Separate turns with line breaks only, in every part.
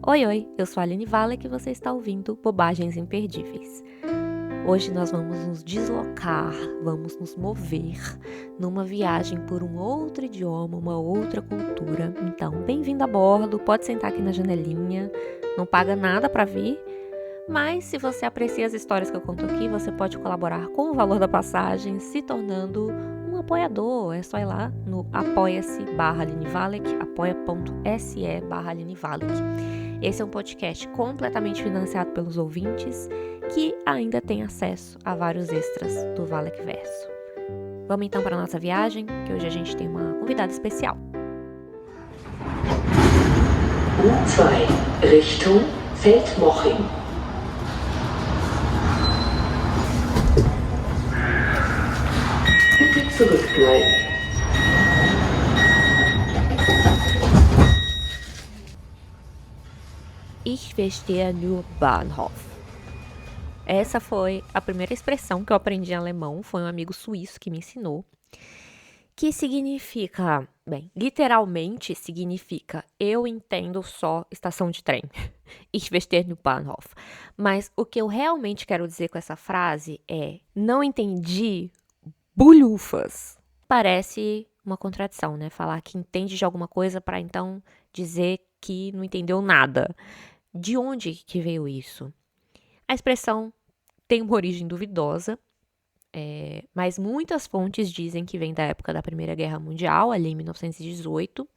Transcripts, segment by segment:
Oi, oi, eu sou a Aline Valek e você está ouvindo Bobagens Imperdíveis. Hoje nós vamos nos deslocar, vamos nos mover numa viagem por um outro idioma, uma outra cultura. Então, bem-vindo a bordo, pode sentar aqui na janelinha, não paga nada para vir, mas se você aprecia as histórias que eu conto aqui, você pode colaborar com o valor da passagem, se tornando um apoiador. É só ir lá no apoia-se/Aline Valek, apoia.se/Aline Valek. Esse é um podcast completamente financiado pelos ouvintes que ainda tem acesso a vários extras do Valek Verso. Vamos então para a nossa viagem, que hoje a gente tem uma convidada especial.
U2, Richtung Feldmoching. Bitte zurückbleiben.
Ich verstehe nur Bahnhof. Essa foi a primeira expressão que eu aprendi em alemão, foi um amigo suíço que me ensinou, que significa, literalmente significa eu entendo só estação de trem. Ich verstehe nur Bahnhof. Mas o que eu realmente quero dizer com essa frase é não entendi bulhufas. Parece uma contradição, né? Falar que entende de alguma coisa para então dizer que não entendeu nada. De onde que veio isso? A expressão tem uma origem duvidosa, mas muitas fontes dizem que vem da época da Primeira Guerra Mundial, ali em 1918,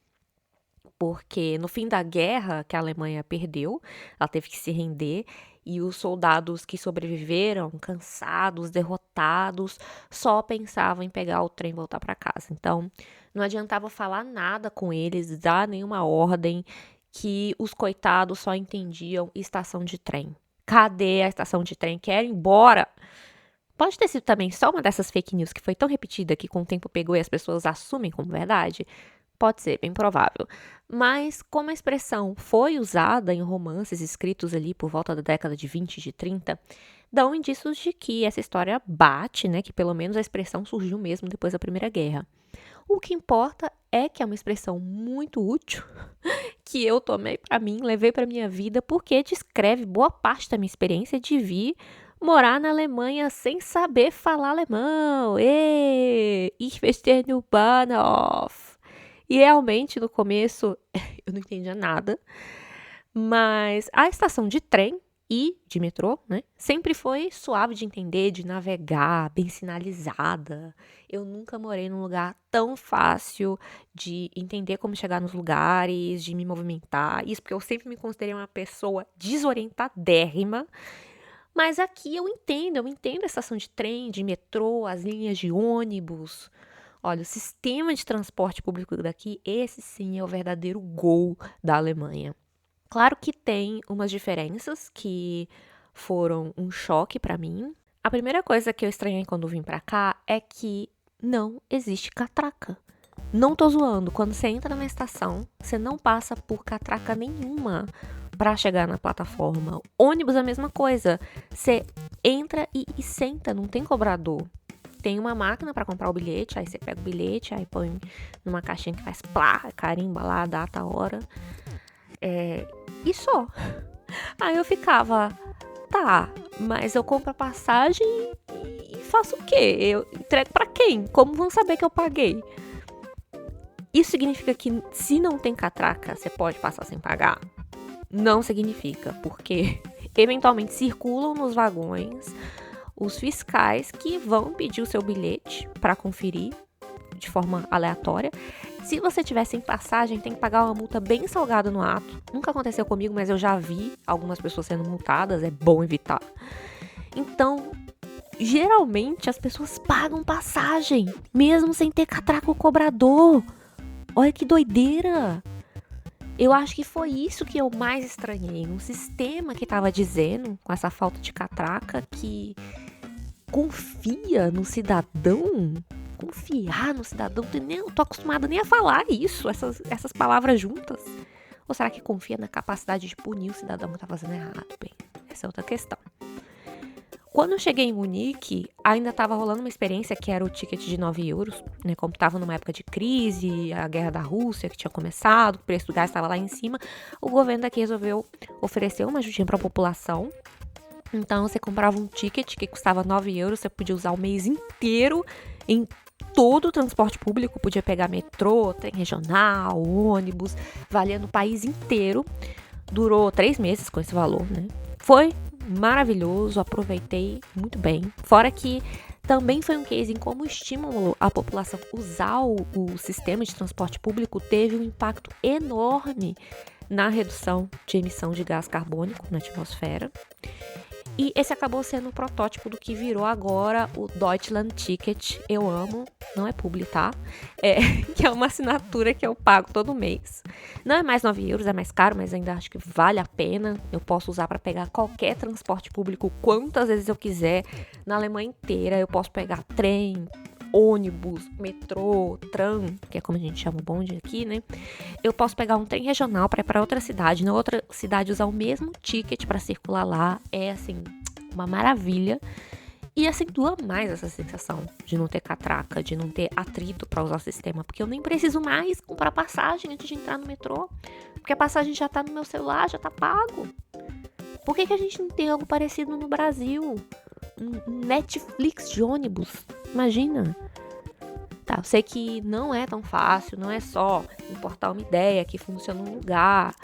porque no fim da guerra que a Alemanha perdeu, ela teve que se render, e os soldados que sobreviveram, cansados, derrotados, só pensavam em pegar o trem e voltar para casa. Então, não adiantava falar nada com eles, dar nenhuma ordem, que os coitados só entendiam estação de trem. Cadê a estação de trem? Quero ir embora! Pode ter sido também só uma dessas fake news que foi tão repetida que com o tempo pegou e as pessoas assumem como verdade? Pode ser, bem provável. Mas como a expressão foi usada em romances escritos ali por volta da década de 20 e de 30, dão indícios de que essa história bate, né? Que pelo menos a expressão surgiu mesmo depois da Primeira Guerra. O que importa é que é uma expressão muito útil, que eu tomei para mim, levei para minha vida, porque descreve boa parte da minha experiência de vir morar na Alemanha sem saber falar alemão. Ich verstehe nur Bahnhof. E realmente, no começo, eu não entendia nada, mas a estação de trem e de metrô, né, sempre foi suave de entender, de navegar, bem sinalizada. Eu nunca morei num lugar tão fácil de entender como chegar nos lugares, de me movimentar. Isso porque eu sempre me considerei uma pessoa desorientadérrima. Mas aqui eu entendo a estação de trem, de metrô, as linhas de ônibus. Olha, o sistema de transporte público daqui, esse sim é o verdadeiro gol da Alemanha. Claro que tem umas diferenças que foram um choque para mim. A primeira coisa que eu estranhei quando vim para cá é que não existe catraca. Não tô zoando, quando você entra na estação, você não passa por catraca nenhuma para chegar na plataforma. Ônibus é a mesma coisa, você entra e senta, não tem cobrador. Tem uma máquina para comprar o bilhete, aí você pega o bilhete, aí põe numa caixinha que faz plá, carimba lá, data, a hora. E só. Aí eu ficava, tá, mas eu compro a passagem e faço o quê? Eu entrego pra quem? Como vão saber que eu paguei? Isso significa que se não tem catraca, você pode passar sem pagar? Não significa, porque eventualmente circulam nos vagões os fiscais que vão pedir o seu bilhete para conferir de forma aleatória. Se você tiver sem passagem, tem que pagar uma multa bem salgada no ato. Nunca aconteceu comigo, mas eu já vi algumas pessoas sendo multadas, é bom evitar. Então, geralmente as pessoas pagam passagem, mesmo sem ter catraca ou cobrador. Olha que doideira! Eu acho que foi isso que eu mais estranhei. Um sistema que estava dizendo, com essa falta de catraca, que confia no cidadão. Confiar no cidadão, eu tô acostumada nem a falar isso, essas palavras juntas. Ou será que confia na capacidade de punir o cidadão que tá fazendo errado? Bem, essa é outra questão. Quando eu cheguei em Munique, ainda estava rolando uma experiência que era o ticket de 9 euros, né? Como estava numa época de crise, a guerra da Rússia que tinha começado, o preço do gás estava lá em cima, o governo daqui resolveu oferecer uma ajudinha para a população. Então, você comprava um ticket que custava 9 euros, você podia usar o mês inteiro em todo o transporte público, podia pegar metrô, trem regional, ônibus, valia no país inteiro. Durou 3 meses com esse valor, né? Foi maravilhoso, aproveitei muito bem. Fora que também foi um case em como estímulo a população usar o sistema de transporte público teve um impacto enorme na redução de emissão de gás carbônico na atmosfera. E esse acabou sendo o protótipo do que virou agora o Deutschland Ticket. Eu amo, não é publi, tá? Que é uma assinatura que eu pago todo mês. Não é mais 9 euros, é mais caro, mas ainda acho que vale a pena. Eu posso usar para pegar qualquer transporte público quantas vezes eu quiser. Na Alemanha inteira eu posso pegar trem, ônibus, metrô, tram, que é como a gente chama o bonde aqui, né? Eu posso pegar um trem regional para ir para outra cidade, na outra cidade usar o mesmo ticket para circular lá. É, assim, uma maravilha. E acentua mais essa sensação de não ter catraca, de não ter atrito para usar o sistema, porque eu nem preciso mais comprar passagem antes de entrar no metrô, porque a passagem já tá no meu celular, já tá pago. Por que a gente não tem algo parecido no Brasil? Um Netflix de ônibus? Imagina. Tá, eu sei que não é tão fácil, não é só importar uma ideia que funciona num lugar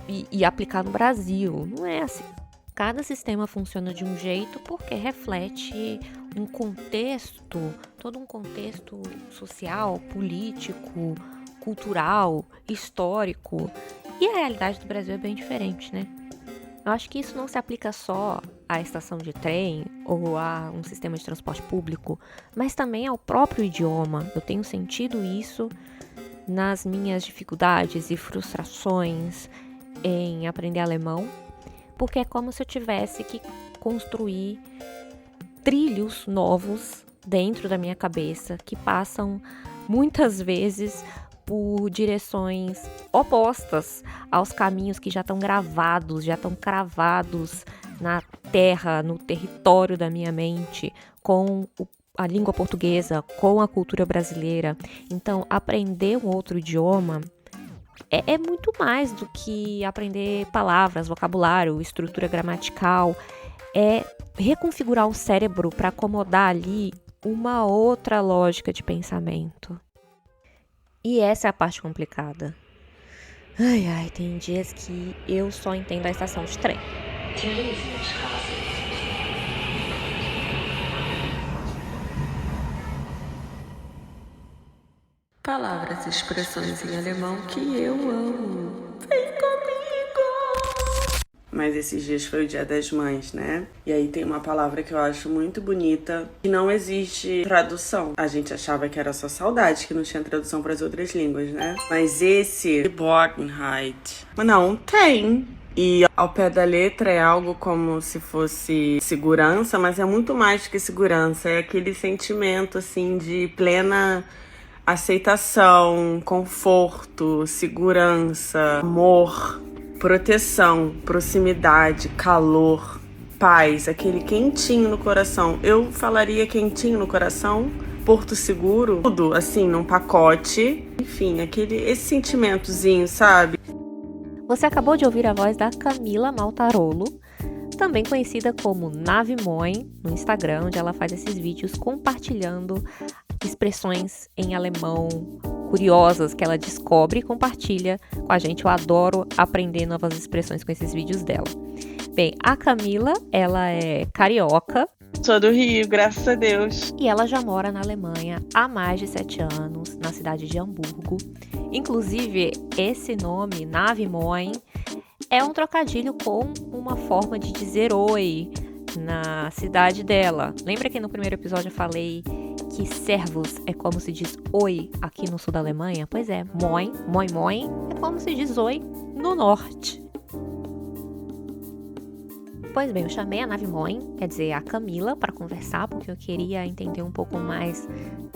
e aplicar no Brasil. Não é assim. Cada sistema funciona de um jeito porque reflete um contexto, todo um contexto social, político, cultural, histórico. E a realidade do Brasil é bem diferente, né? Eu acho que isso não se aplica só à estação de trem ou a um sistema de transporte público, mas também ao próprio idioma. Eu tenho sentido isso nas minhas dificuldades e frustrações em aprender alemão, porque é como se eu tivesse que construir trilhos novos dentro da minha cabeça que passam muitas vezes por direções opostas aos caminhos que já estão gravados, já estão cravados na terra, no território da minha mente, com a língua portuguesa, com a cultura brasileira. Então, aprender um outro idioma é muito mais do que aprender palavras, vocabulário, estrutura gramatical. É reconfigurar o cérebro para acomodar ali uma outra lógica de pensamento. E essa é a parte complicada. Ai, tem dias que eu só entendo a estação de trem.
Theresienstraße.
Palavras e expressões em alemão que eu amo. Vem comigo! Mas esses dias foi o Dia das Mães, né? E aí tem uma palavra que eu acho muito bonita, que não existe tradução. A gente achava que era só saudade, que não tinha tradução para as outras línguas, né? Mas esse, Geborgenheit, não tem. E ao pé da letra é algo como se fosse segurança, mas é muito mais que segurança. É aquele sentimento, assim, de plena aceitação, conforto, segurança, amor, proteção, proximidade, calor, paz, aquele quentinho no coração. Eu falaria quentinho no coração, porto seguro, tudo assim num pacote. Enfim, esse sentimentozinho, sabe?
Você acabou de ouvir a voz da Camila Maltarolo, também conhecida como Navimoin no Instagram, onde ela faz esses vídeos compartilhando expressões em alemão curiosas que ela descobre e compartilha com a gente. Eu adoro aprender novas expressões com esses vídeos dela. Bem, a Camila, ela é carioca.
Sou do Rio, graças a Deus.
E ela já mora na Alemanha há mais de 7 anos, na cidade de Hamburgo. Inclusive, esse nome, Navimoin, é um trocadilho com uma forma de dizer oi na cidade dela. Lembra que no primeiro episódio eu falei que servus é como se diz oi aqui no sul da Alemanha? Pois é, moin, moin, moin é como se diz oi no norte. Pois bem, eu chamei a Navimoin, quer dizer, a Camila, para conversar, porque eu queria entender um pouco mais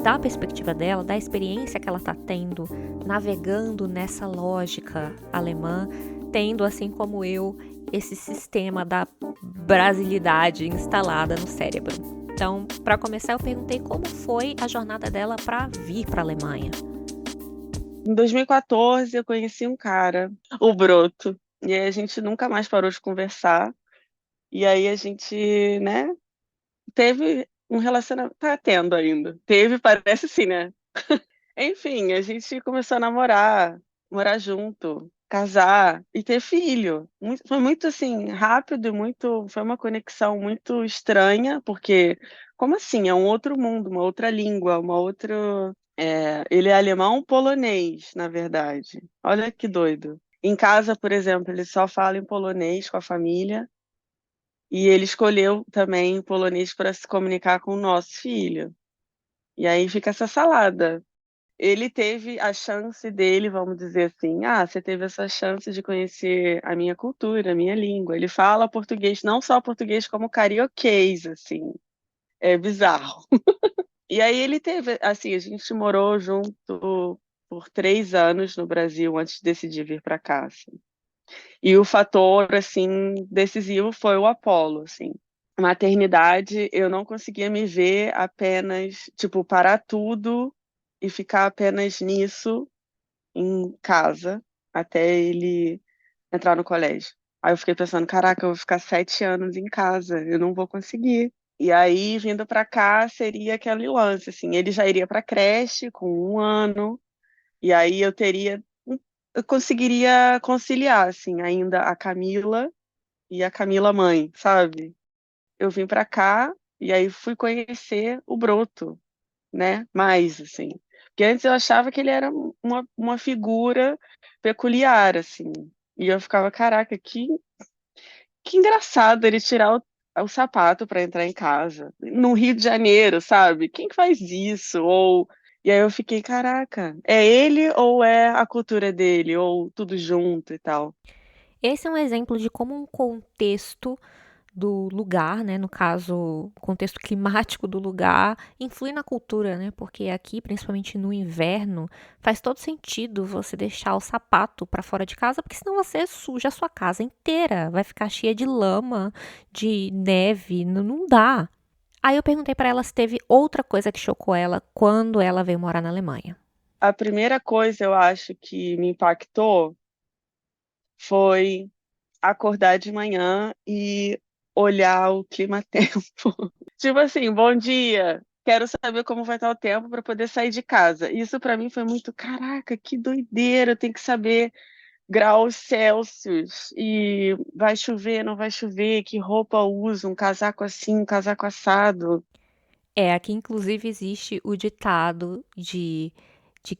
da perspectiva dela, da experiência que ela está tendo, navegando nessa lógica alemã, tendo, assim como eu, esse sistema da brasilidade instalada no cérebro. Então, para começar, eu perguntei como foi a jornada dela para vir para a Alemanha.
Em 2014, eu conheci um cara, o Broto, e aí a gente nunca mais parou de conversar. E aí a gente, né, teve um relacionamento, tá tendo ainda. Teve, parece assim, né? Enfim, a gente começou a namorar, morar junto, casar e ter filho. Foi muito assim, rápido e muito, foi uma conexão muito estranha, porque como assim? É um outro mundo, uma outra língua, uma outra. Ele é alemão polonês, na verdade. Olha que doido. Em casa, por exemplo, ele só fala em polonês com a família. E ele escolheu também polonês para se comunicar com o nosso filho. E aí fica essa salada. Ele teve a chance dele, vamos dizer assim, você teve essa chance de conhecer a minha cultura, a minha língua. Ele fala português, não só português, como carioquês, assim. É bizarro. E aí ele teve, assim, a gente morou junto por 3 anos no Brasil antes de decidir vir para cá, assim. E o fator, assim, decisivo foi o Apolo, assim. Maternidade, eu não conseguia me ver apenas, tipo, parar tudo e ficar apenas nisso em casa até ele entrar no colégio. Aí eu fiquei pensando, caraca, eu vou ficar 7 anos em casa, eu não vou conseguir. E aí, vindo pra cá, seria aquele lance, assim, ele já iria pra creche com 1 ano, e aí eu conseguiria conciliar, assim, ainda a Camila e a Camila mãe, sabe? Eu vim pra cá e aí fui conhecer o Broto, né? Mais, assim. Porque antes eu achava que ele era uma figura peculiar, assim. E eu ficava, caraca, que engraçado ele tirar o sapato para entrar em casa. No Rio de Janeiro, sabe? Quem que faz isso? E aí eu fiquei, caraca, é ele ou é a cultura dele? Ou tudo junto e tal?
Esse é um exemplo de como um contexto do lugar, né, no caso, o contexto climático do lugar, influi na cultura, né? Porque aqui, principalmente no inverno, faz todo sentido você deixar o sapato para fora de casa, porque senão você suja a sua casa inteira, vai ficar cheia de lama, de neve, não dá. Aí eu perguntei para ela se teve outra coisa que chocou ela quando ela veio morar na Alemanha.
A primeira coisa eu acho que me impactou foi acordar de manhã e olhar o clima-tempo. Tipo assim, bom dia. Quero saber como vai estar o tempo para poder sair de casa. Isso para mim foi muito, caraca, que doideira. Eu tenho que saber graus Celsius e vai chover, não vai chover, que roupa eu uso, um casaco assim, um casaco assado.
Aqui inclusive existe o ditado de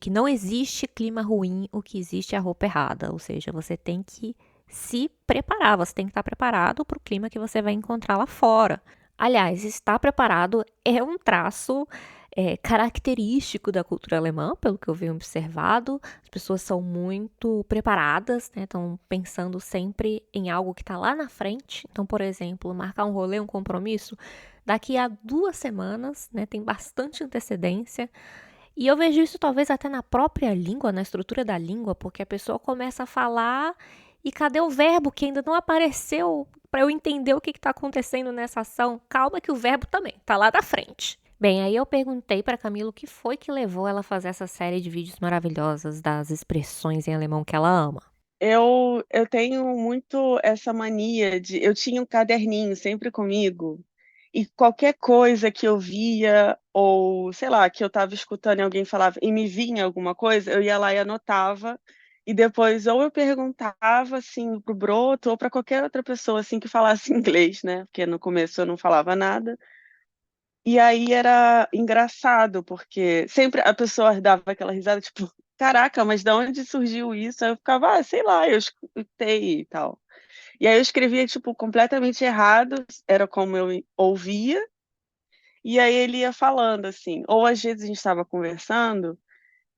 que não existe clima ruim, o que existe é a roupa errada. Ou seja, você tem que se preparar, você tem que estar preparado para o clima que você vai encontrar lá fora. Aliás, estar preparado é um traço característico da cultura alemã, pelo que eu venho observado. As pessoas são muito preparadas, né? Estão pensando sempre em algo que está lá na frente. Então, por exemplo, marcar um rolê, um compromisso, daqui a 2 semanas, né? Tem bastante antecedência. E eu vejo isso talvez até na própria língua, na estrutura da língua, porque a pessoa começa a falar e cadê o verbo que ainda não apareceu para eu entender o que está acontecendo nessa ação? Calma que o verbo também está lá da frente. Bem, aí eu perguntei para Camila o que foi que levou ela a fazer essa série de vídeos maravilhosos das expressões em alemão que ela ama.
Eu tenho muito essa mania de. Eu tinha um caderninho sempre comigo, e qualquer coisa que eu via, ou sei lá, que eu estava escutando e alguém falava e me vinha alguma coisa, eu ia lá e anotava, e depois ou eu perguntava assim pro Broto, ou para qualquer outra pessoa assim que falasse inglês, né? Porque no começo eu não falava nada. E aí era engraçado, porque sempre a pessoa dava aquela risada, tipo, caraca, mas de onde surgiu isso? Aí eu ficava, sei lá, eu escutei e tal. E aí eu escrevia, tipo, completamente errado, era como eu ouvia, e aí ele ia falando, assim. Ou às vezes a gente estava conversando,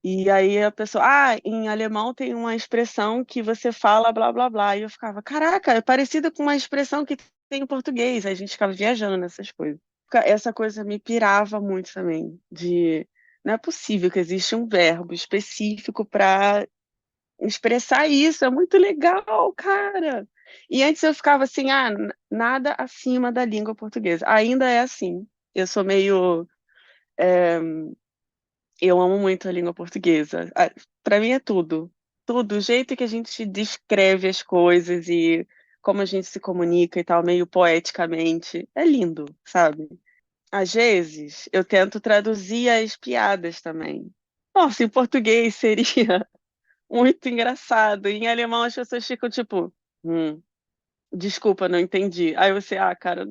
e aí a pessoa, em alemão tem uma expressão que você fala blá blá blá. E eu ficava, caraca, é parecida com uma expressão que tem em português. Aí a gente ficava viajando nessas coisas. Essa coisa me pirava muito também, de não é possível que existe um verbo específico para expressar isso, é muito legal, cara. E antes eu ficava assim, nada acima da língua portuguesa. Ainda é assim. Eu sou meio. é, eu amo muito a língua portuguesa. Para mim é tudo. Tudo. O jeito que a gente descreve as coisas e como a gente se comunica e tal, meio poeticamente. É lindo, sabe? Às vezes eu tento traduzir as piadas também. Nossa, em português seria muito engraçado. Em alemão as pessoas ficam tipo. Desculpa, não entendi. Aí você, cara,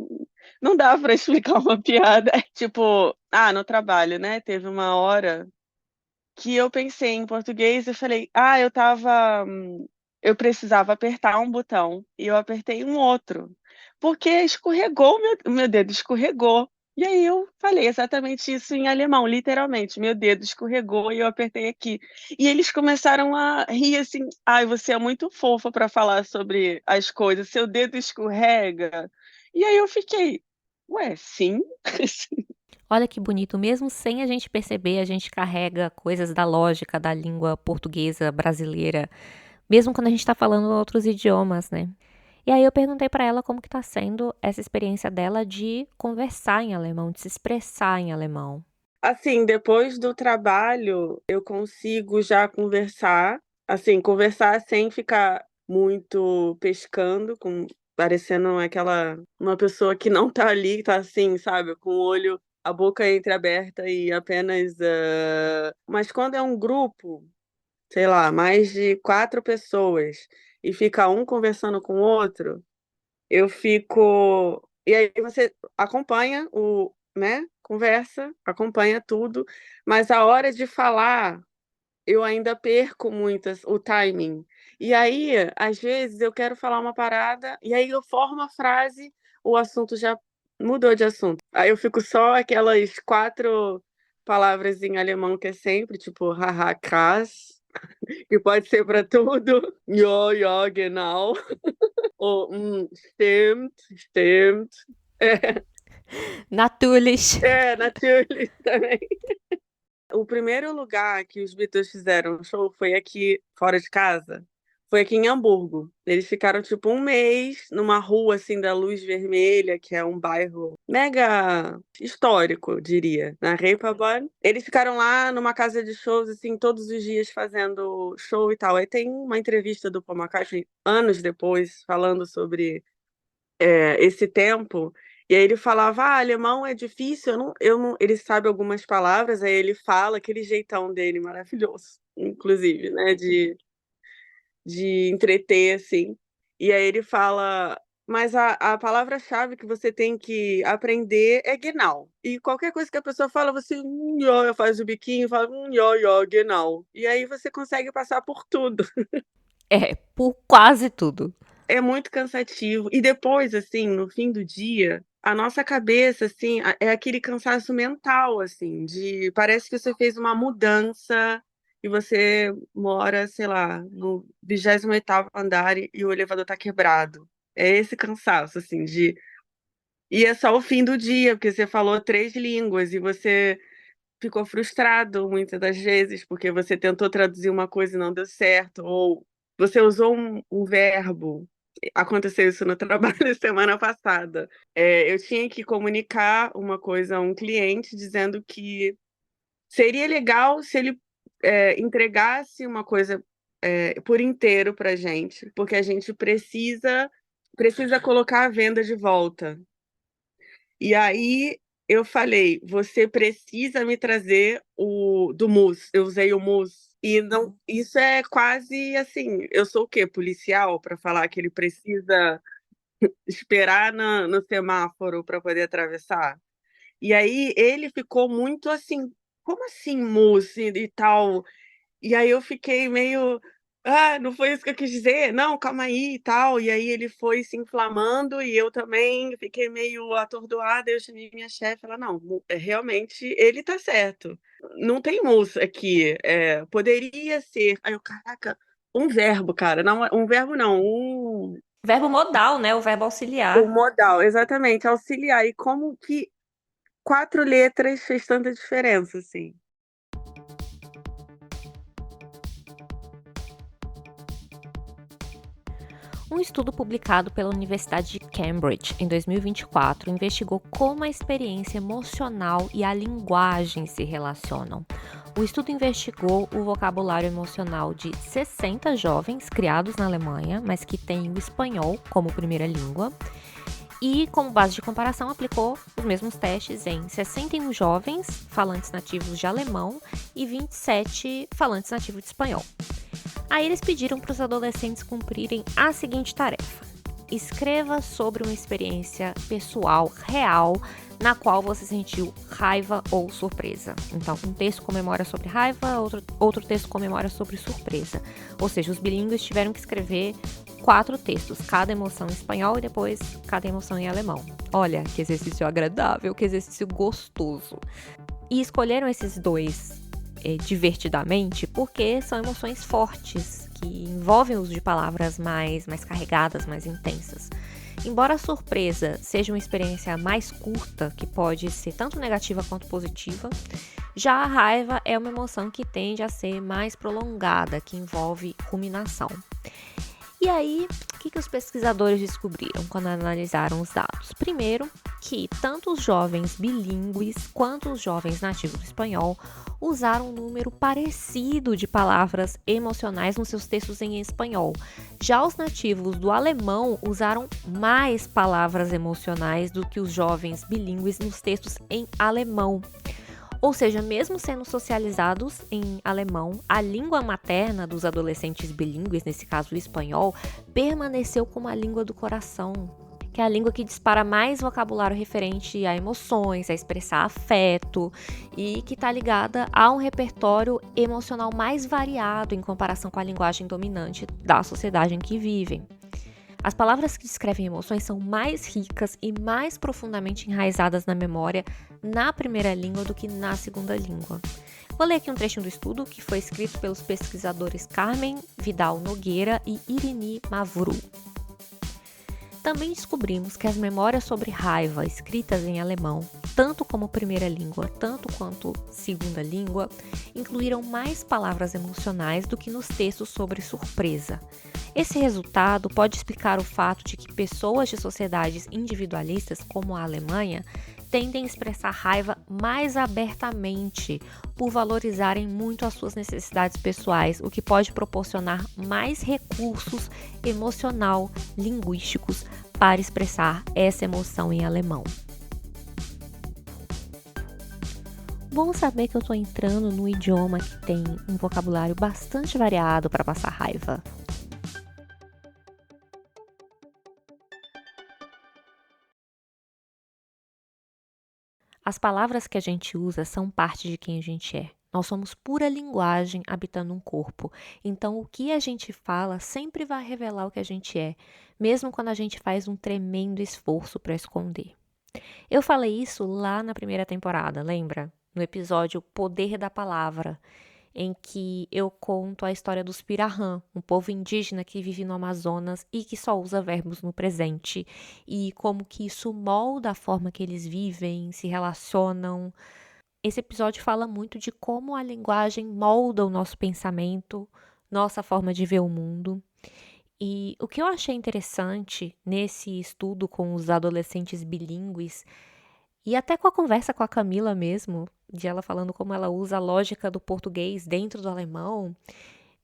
não dá pra explicar uma piada. Tipo, no trabalho, né? Teve uma hora que eu pensei em português e falei, eu precisava apertar um botão e eu apertei um outro, porque escorregou, o meu dedo escorregou. E aí eu falei exatamente isso em alemão, literalmente, meu dedo escorregou e eu apertei aqui. E eles começaram a rir assim, ai, você é muito fofa para falar sobre as coisas, seu dedo escorrega. E aí eu fiquei, ué, sim?
Olha que bonito, mesmo sem a gente perceber, a gente carrega coisas da lógica da língua portuguesa brasileira, mesmo quando a gente tá falando outros idiomas, né? E aí eu perguntei pra ela como que tá sendo essa experiência dela de conversar em alemão, de se expressar em alemão.
Assim, depois do trabalho, eu consigo já conversar, assim, conversar sem ficar muito pescando, parecendo uma pessoa que não tá ali, tá assim, sabe, com o olho, a boca entreaberta e apenas. Mas quando é um grupo, sei lá, mais de 4 pessoas, e fica um conversando com o outro, eu fico. E aí você acompanha né? Conversa, acompanha tudo, mas a hora de falar, eu ainda perco o timing. E aí, às vezes, eu quero falar uma parada, e aí eu formo a frase, o assunto já mudou de assunto. Aí eu fico só aquelas 4 palavras em alemão que é sempre, tipo, haha, krass, que pode ser para tudo. Ja, ja, genau. Ou, stimmt, stimmt.
Natürlich!
Natürlich também. O primeiro lugar que os Beatles fizeram show foi aqui, fora de casa. Foi aqui em Hamburgo. Eles ficaram tipo um mês numa rua assim da Luz Vermelha, que é um bairro mega histórico, eu diria, na Reeperbahn. Eles ficaram lá numa casa de shows assim todos os dias fazendo show e tal. Aí tem uma entrevista do Paul McCartney anos depois falando sobre esse tempo. E aí ele falava, alemão é difícil, eu não, ele sabe algumas palavras, aí ele fala aquele jeitão dele maravilhoso, inclusive, né, de entreter, assim. E aí ele fala, mas a palavra-chave que você tem que aprender é genau. E qualquer coisa que a pessoa fala, você faz o biquinho, fala genau. E aí você consegue passar por tudo.
É, por quase tudo.
É muito cansativo. E depois, assim, no fim do dia, a nossa cabeça, assim, é aquele cansaço mental, assim, de parece que você fez uma mudança e você mora, sei lá, no 28º andar e o elevador tá quebrado. É esse cansaço, assim, de. E é só o fim do dia, porque você falou 3 línguas e você ficou frustrado muitas das vezes, porque você tentou traduzir uma coisa e não deu certo, ou você usou um verbo. Aconteceu isso no trabalho semana passada. Eu tinha que comunicar uma coisa a um cliente dizendo que seria legal se ele entregasse uma coisa por inteiro para gente, porque a gente precisa colocar a venda de volta. E aí eu falei, você precisa me trazer o do MUS. Eu usei o MUS. E não, isso é quase assim, eu sou o quê? Policial para falar que ele precisa esperar no semáforo para poder atravessar. E aí ele ficou muito assim, como assim, MUS e tal? E aí eu fiquei meio, não foi isso que eu quis dizer, não, calma aí e tal. E aí ele foi se inflamando e eu também fiquei meio atordoada. Eu chamei minha chefe, ela, não, realmente ele tá certo. Não tem moça aqui, poderia ser. Aí eu, caraca, um verbo, cara, não, um verbo não,
Verbo modal, né? O verbo
um
auxiliar.
modal, exatamente, auxiliar. E como que 4 letras fez tanta diferença, assim.
Um estudo publicado pela Universidade de Cambridge em 2024 investigou como a experiência emocional e a linguagem se relacionam. O estudo investigou o vocabulário emocional de 60 jovens criados na Alemanha, mas que têm o espanhol como primeira língua. E, como base de comparação, aplicou os mesmos testes em 61 jovens falantes nativos de alemão e 27 falantes nativos de espanhol. Aí eles pediram para os adolescentes cumprirem a seguinte tarefa: escreva sobre uma experiência pessoal real na qual você sentiu raiva ou surpresa. Então, um texto comemora sobre raiva, outro texto comemora sobre surpresa. Ou seja, os bilíngues tiveram que escrever 4 textos, cada emoção em espanhol e depois cada emoção em alemão. Olha, que exercício agradável, que exercício gostoso. E escolheram esses dois divertidamente porque são emoções fortes, que envolvem o uso de palavras mais carregadas, mais intensas. Embora a surpresa seja uma experiência mais curta, que pode ser tanto negativa quanto positiva, já a raiva é uma emoção que tende a ser mais prolongada, que envolve ruminação. E aí, o que os pesquisadores descobriram quando analisaram os dados? Primeiro, que tanto os jovens bilíngues quanto os jovens nativos do espanhol usaram um número parecido de palavras emocionais nos seus textos em espanhol. Já os nativos do alemão usaram mais palavras emocionais do que os jovens bilíngues nos textos em alemão. Ou seja, mesmo sendo socializados em alemão, a língua materna dos adolescentes bilíngues, nesse caso o espanhol, permaneceu como a língua do coração, que é a língua que dispara mais vocabulário referente a emoções, a expressar afeto e que está ligada a um repertório emocional mais variado em comparação com a linguagem dominante da sociedade em que vivem. As palavras que descrevem emoções são mais ricas e mais profundamente enraizadas na memória na primeira língua do que na segunda língua. Vou ler aqui um trechinho do estudo que foi escrito pelos pesquisadores Carmen Vidal Nogueira e Irini Mavru. Também descobrimos que as memórias sobre raiva escritas em alemão, tanto como primeira língua, tanto quanto segunda língua, incluíram mais palavras emocionais do que nos textos sobre surpresa. Esse resultado pode explicar o fato de que pessoas de sociedades individualistas, como a Alemanha, tendem a expressar raiva mais abertamente por valorizarem muito as suas necessidades pessoais, o que pode proporcionar mais recursos emocional-linguísticos para expressar essa emoção em alemão. Bom saber que eu estou entrando num idioma que tem um vocabulário bastante variado para passar raiva. As palavras que a gente usa são parte de quem a gente é. Nós somos pura linguagem habitando um corpo. Então, o que a gente fala sempre vai revelar o que a gente é, mesmo quando a gente faz um tremendo esforço para esconder. Eu falei isso lá na primeira temporada, lembra? No episódio Poder da Palavra, em que eu conto a história dos Pirahã, um povo indígena que vive no Amazonas e que só usa verbos no presente, e como que isso molda a forma que eles vivem, se relacionam. Esse episódio fala muito de como a linguagem molda o nosso pensamento, nossa forma de ver o mundo. E o que eu achei interessante nesse estudo com os adolescentes bilíngues, e até com a conversa com a Camila mesmo, de ela falando como ela usa a lógica do português dentro do alemão,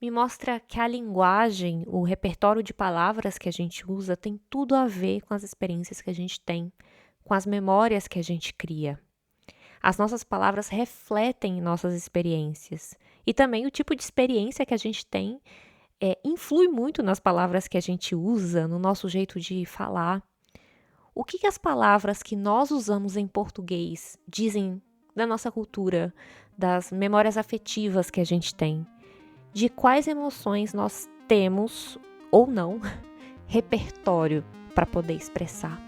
me mostra que a linguagem, o repertório de palavras que a gente usa tem tudo a ver com as experiências que a gente tem, com as memórias que a gente cria. As nossas palavras refletem nossas experiências. E também o tipo de experiência que a gente tem influi muito nas palavras que a gente usa, no nosso jeito de falar. O que as palavras que nós usamos em português dizem da nossa cultura, das memórias afetivas que a gente tem? De quais emoções nós temos, ou não, repertório para poder expressar?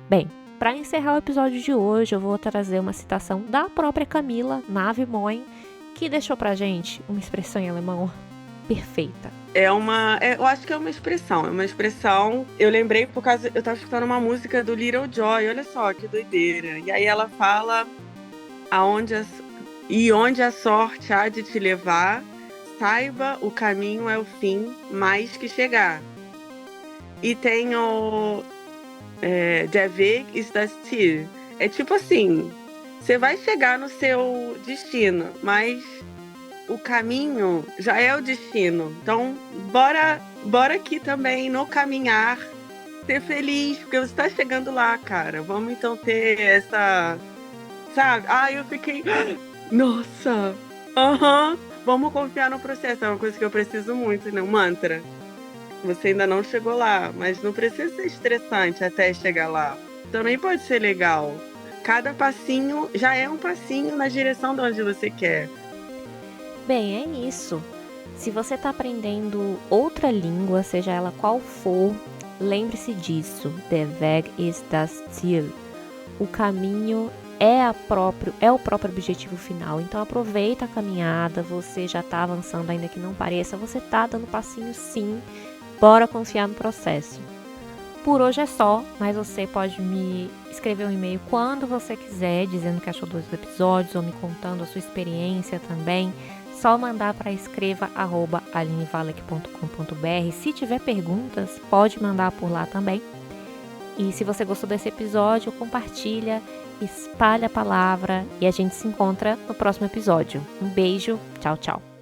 Bem, para encerrar o episódio de hoje, eu vou trazer uma citação da própria Camila Nave Moen, que deixou pra gente uma expressão em alemão perfeita.
Eu acho que é uma expressão. Eu lembrei por causa, eu tava escutando uma música do Little Joy, olha só que doideira. E aí ela fala onde a sorte há de te levar, saiba, o caminho é o fim, mais que chegar. E tem o Der Weg ist das Ziel. É tipo assim, você vai chegar no seu destino, mas o caminho já é o destino. Então, bora aqui também no caminhar, ser feliz, porque você tá chegando lá, cara. Vamos então ter essa, sabe? Eu fiquei, nossa, vamos confiar no processo. É uma coisa que eu preciso muito, né? Um mantra. Você ainda não chegou lá, mas não precisa ser estressante até chegar lá. Também pode ser legal. Cada passinho já é um passinho na direção de onde você quer.
Bem, é isso. Se você está aprendendo outra língua, seja ela qual for, lembre-se disso. Der Weg ist das Ziel. O caminho é o próprio objetivo final. Então aproveita a caminhada, você já está avançando, ainda que não pareça, você está dando passinho sim. Bora confiar no processo. Por hoje é só, mas você pode me escrever um e-mail quando você quiser, dizendo que achou dos episódios ou me contando a sua experiência também. Só mandar para escreva@alinevalek.com.br. Se tiver perguntas, pode mandar por lá também. E se você gostou desse episódio, compartilha, espalha a palavra e a gente se encontra no próximo episódio. Um beijo, tchau, tchau.